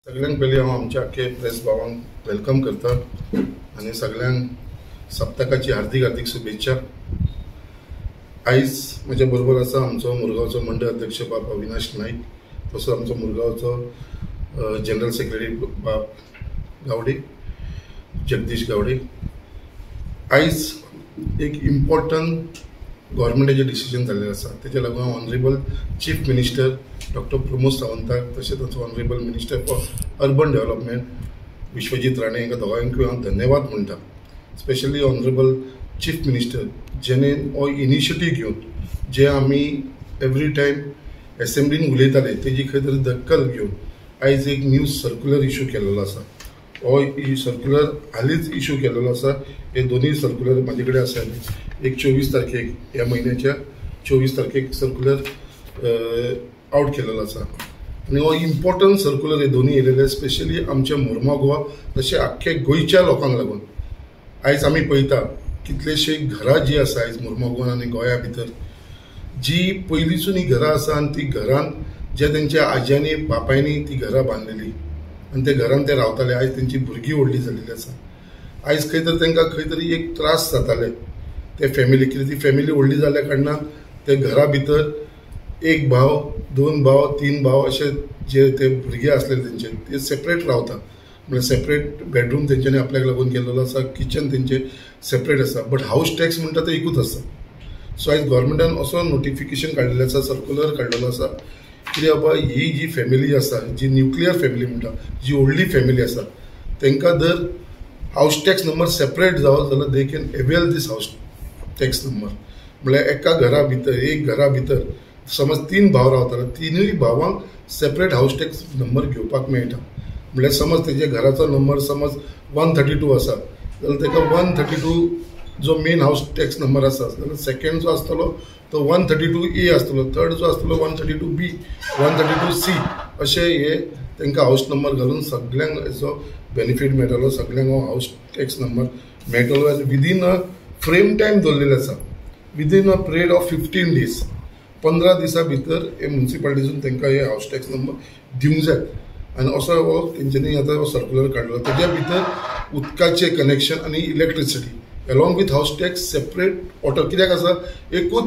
सगळ्यांक पयलीं हांव आमच्या आख्खे प्रेस भावांक वेलकम करता आनी सगळ्यांक सप्तकाची हार्दिक हार्दिक शुभेच्छा। आयज म्हज्या बरोबर आसा आमचो मुरगांवचो मंडळ अध्यक्ष बाब अविनाश नाईक, तसो आमचो मुरगांवचो जनरल सेक्रेटरी बाब गावडे जगदीश गावडे। आयज एक इम्पॉर्टंट गव्हर्मेंटाचें डिसिजन जाल्लें आसा, तेच्या लागून हांव honourable chief minister doctor Pramod सावंताक तशेंच ताचो honourable minister for urban development Vishwajit Rane हांकां दोगांयकूय हांव धन्यवाद म्हणटा। स्पेशली ऑनरेबल चीफ मिनिस्टर जेणे हो इनिशिएटीव घेवन जे आमी एवरी टायम एसेंब्लीन उलयताले तेजी खंय तरी दखल घेवन आयज एक न्यू सर्क्युलर इश्यू केलेलो आसा। हो सर्क्युलर हालींच इश्यू केलेलो आसा। हे दोन्ही सर्क्युलर म्हाजे कडेन आसा। एक 24 तारखेक ह्या म्हयन्याच्या 24 तारखेक सर्क्युलर आउट केलेलो आसा आनी हो इम्पॉर्टंट सर्क्युलर हे दोन्ही येयलेले स्पेशली आमच्या मुरमां गोवा तशें आख्खे गोंयच्या लोकांक लागून। आयज आमी पळयता कितलेशे घरां जी आसा आयज मुरमां गोवान आनी गोंया भितर जी पयलींसून ही घरां आसा आनी ती घरान जे तेंच्या आज्यांनी बापायनी ती घरां बांदलेली आनी त्या घरान ते रावताले, आयज तेंची भुरगीं व्हडली जाल्लेली आसा। आयज खंय तरी तांकां खंय तरी एक त्रास जाताले ते फॅमिली, कित्याक ती फॅमिली व्हडली जाल्या कारणान ते घरा भितर एक भाव, दोन भाव, तीन भाव असे जे ते भुरगे आसलेले तेंचे ते सेपरेट रावता, म्हणजे सेपरेट बेडरूम तेंच्यांनी आपल्याक लागून केलेलो आसा, किचन तेंचे सेपरेट आसा, बट हाऊस टॅक्स म्हणटा तो एकूच आसा। सो आयज गव्हर्मेंटान असो नोटिफिकेशन काडलेलें आसा, सर्क्युलर काडलेलो आसा की बाबा ही जी फॅमिली आसा, जी न्युक्लियर फॅमिली म्हणटा, जी व्हडली फॅमिली आसा, तांकां जर हाऊस टॅक्स नंबर सेपरेट जावं जाल्यार they can avail these house tax number. म्हळ्यार एका घरा भितर, एक घरा भितर समज 3 भाव रावताले, तिनूय भावांक सेपरेट हाऊस टॅक्स नंबर घेवपाक मेळटा। म्हळ्यार समज तेच्या घराचो नंबर समज 132 आसा जाल्यार ताका 132 जो मेन हाऊस टॅक्स नंबर आसा जाल्यार सेकंड जो आसतलो तो 132A आसतलो, थर्ड जो आसतलो 132B, 132C अशें हे तांकां हाऊस नंबर घालून सगळ्यांक हेचो बेनिफीट मेळटलो, सगळ्यांक हो हाऊस टॅक्स नंबर मेळटलो आनी विदीन अ फ्रेम टायम दवरलेलो आसा, within a period of 15 days 15 दिसां भितर हे म्युनिसिपालिटीसून तांकां हे हाऊस टॅक्स नंबर दिवंक जाय आनी असो हो तेंच्यांनी आतां हो सर्क्युलर काडलो। तेज्या भितर उदकाचें कनेक्शन आनी electricity along with house tax separate water, कित्याक आसा एकूच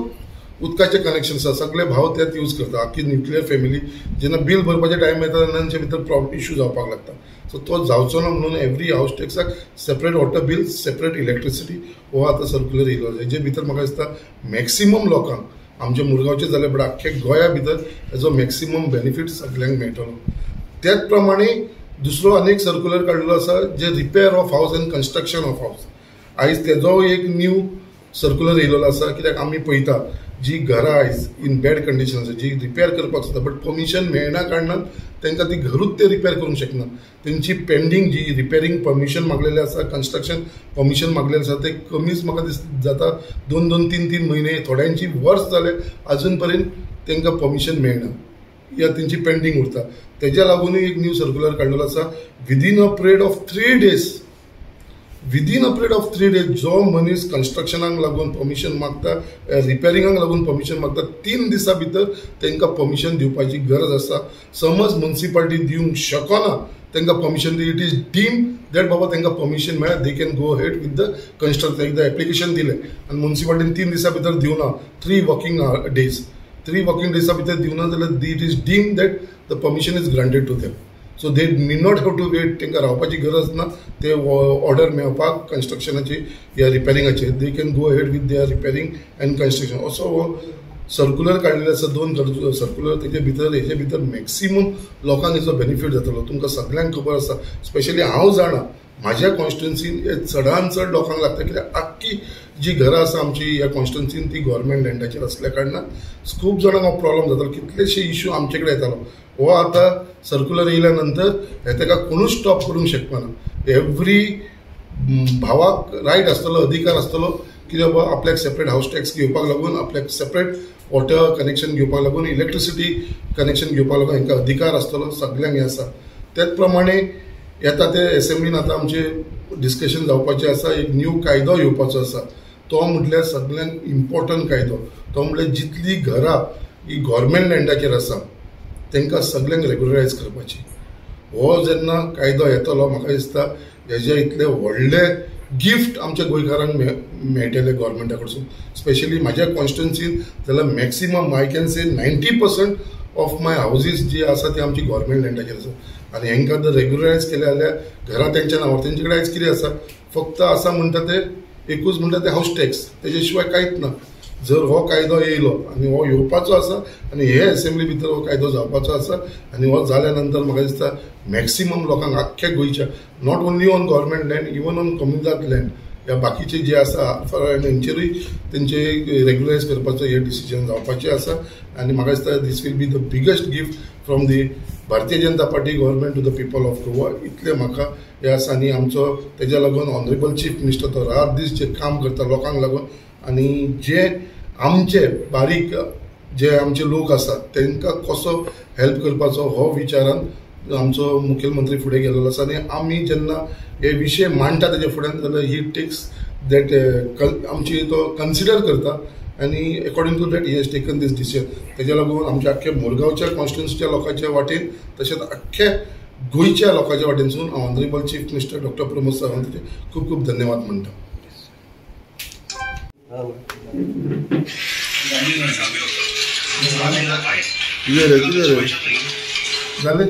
उदकाचें कनेक्शन आसा, सगळे भाव त्यात यूज करता। आख्खी न्युक्लियर फॅमिली जेन्ना बिल भरपाचें टायम येता तेन्ना तांचे भितर इश्यू जावपाक लागता। सो तो जावचो ना म्हणून एवरी हाऊस टॅक्साक separate water bill, separate electricity हो आतां सर्क्युलर येयलो। हेजे भितर म्हाका दिसता मॅक्सिमम लोकांक आमच्या मुरगांवचे जाले बट आख्खे गोंया भितर हेजो मॅक्सिमम बेनिफीट सगळ्यांक मेळटलो। त्याच प्रमाणे दुसरो आनीक सर्क्युलर काडलेलो आसा जे repair of house end construction of house. आयज तेजो एक न्यू सर्क्युलर येयलेलो आसा, कित्याक आमी पळयता जी घरां आयज इन बॅड कंडिशन आसा, जी रिपेर करपाक सोदता बट परमिशन मेळना कारणान तांकां ती घरूच ते रिपेर करूंक शकना। तेंची पेंडींग जी रिपेरींग परमिशन मागलेलें आसा, कन्स्ट्रक्शन परमिशन मागलेलें आसा, ते कमीच म्हाका जाता 2-2, 3-3 म्हयने, थोड्यांची वर्स जाले अजून पर्यंत तांकां परमिशन मेळना या तेंची पेंडींग उरता। तेज्या लागूनय एक न्यू सर्क्युलर काडलेलो आसा within a period of 3 days, within a period of 3 days जो मनीस कन्स्ट्रक्शनाक लागून परमिशन मागता, रिपेरिंगाक लागून परमिशन मागता, 3 दिसां भितर तांकां परमिशन दिवपाची गरज आसा। समज म्युनिसिपालिटी दिवंक शकना तांकां permission, it is deem that बाबा तांकां परमिशन मेळ्ळा, they can go head with the construction. एकदा एप्लिकेशन दिलें आनी म्युनिसिपालिटीन 3 दिसां भितर दिवना, 3 वर्किंग days, 3 वर्किंग डेसा भितर दिवना जाल्यार it is deem that the permission is granted to them. So they need not have to wait, तांकां रावपाची गरज ना, ते ऑर्डर मेळपाक कन्स्ट्रक्शनाची या रिपेरिंगाची, they can go head with their repairing and construction. असो हो सर्क्युलर काडलेलो आसा, 2 सर्क्युलर। तेजे भितर मॅक्सिमम लोकांक हेचो बेनिफीट जातलो। तुमकां सगळ्यांक खबर आसा, स्पेशली हांव जाणा म्हाज्या कॉन्स्टिट्युन्सीन हे चडांत चड लोकांक लागता, कित्याक आख्खी जी घरां आसा आमची ह्या कॉन्स्टिट्युन्सीन ती गव्हर्मेंट लँडाचेर असल्या कारणान खूब जाणांक हो प्रॉब्लम जातालो, कितलेशे इश्यू आमचे कडेन येतालो। हो आतां सर्क्युलर येयल्या नंतर हे ताका कोणूच स्टॉप करूंक शकना। एवरी भावाक रायट आसतलो, अधिकार आसतलो की बाबा आपल्याक सेपरेट हाऊस टॅक्स घेवपाक लागून, आपल्याक सेपरेट वॉटर कनेक्शन घेवपाक लागून, इलेक्ट्रिसिटी कनेक्शन घेवपाक लागून हांकां अधिकार आसतलो, सगळ्यांक हे आसा। त्याच प्रमाणे येता ते एसेंब्लीन आतां आमचे डिस्कशन जावपाचें आसा, एक न्यू कायदो येवपाचो आसा। तो म्हटल्यार सगळ्यांक इम्पॉर्टंट कायदो, तो म्हटल्यार जितली घरां ही गव्हर्मेंट लँडाचेर आसा तांकां सगळ्यांक रेग्युलरायज करपाची। हो जेन्ना कायदो येतलो म्हाका दिसता हेजे इतले व्हडले गिफ्ट आमच्या गोंयकारांक मेळटले गव्हर्मेंटा कडसून, स्पेशली म्हाज्या कॉन्स्टिट्युन्सीन जाल्यार maximum I can say 90% of my houses जी आसा ती आमची गव्हर्मेंट लँडाचेर आसा. आनी हेंकां जर रेग्युलरायज केले जाल्यार घरां तेंच्या नांवार, तेंचे कडेन आयज कितें आसा, फक्त आसा म्हणटा ते एकूच म्हणटा ते हाऊस टॅक्स, तेजे शिवाय कांयच ना. जर हो कायदो येयलो आनी हो येवपाचो आसा आनी हे असेंब्ली भितर हो कायदो जावपाचो आसा आनी हो जाल्या नंतर म्हाका दिसता मॅक्सिमम लोकांक आख्ख्या गोंयच्या, not only on government land, even on community land, ह्या बाकीचे जे आसा हेंचेरूय तेंचे रेग्युलरायज करपाचो हे डिसिजन जावपाचें आसा. आनी म्हाका दिसता this will be the biggest gift from the Bharatiya Janata Party government to the people of Goa. इतले म्हाका हे आसा. आनी आमचो तेज्या लागून ऑनरेबल चीफ मिनिस्टर तो रात दीस जे काम करता लोकांक लागून, आनी जे आमचे बारीक जे आमचे लोक आसात तांकां कसो हेल्प करपाचो हो विचारान आमचो मुखेलमंत्री फुडें गेल्लो आसा. आनी आमी जेन्ना हे विशय मांडटा तेजे फुड्यान जाल्यार ही टेक्स दॅट आमची तो कन्सिडर करता आनी according to that he has taken this decision. तेज्या लागून आमच्या आख्ख्या मुरगांवच्या कॉन्स्टिट्युन्सीच्या लोकांच्या वाटेन तशेंच आख्ख्या गोंयच्या लोकांच्या वाटेनसून हांव honourable chief minister doctor Pramod सावंताचे खूब खूब धन्यवाद म्हणटा. झाले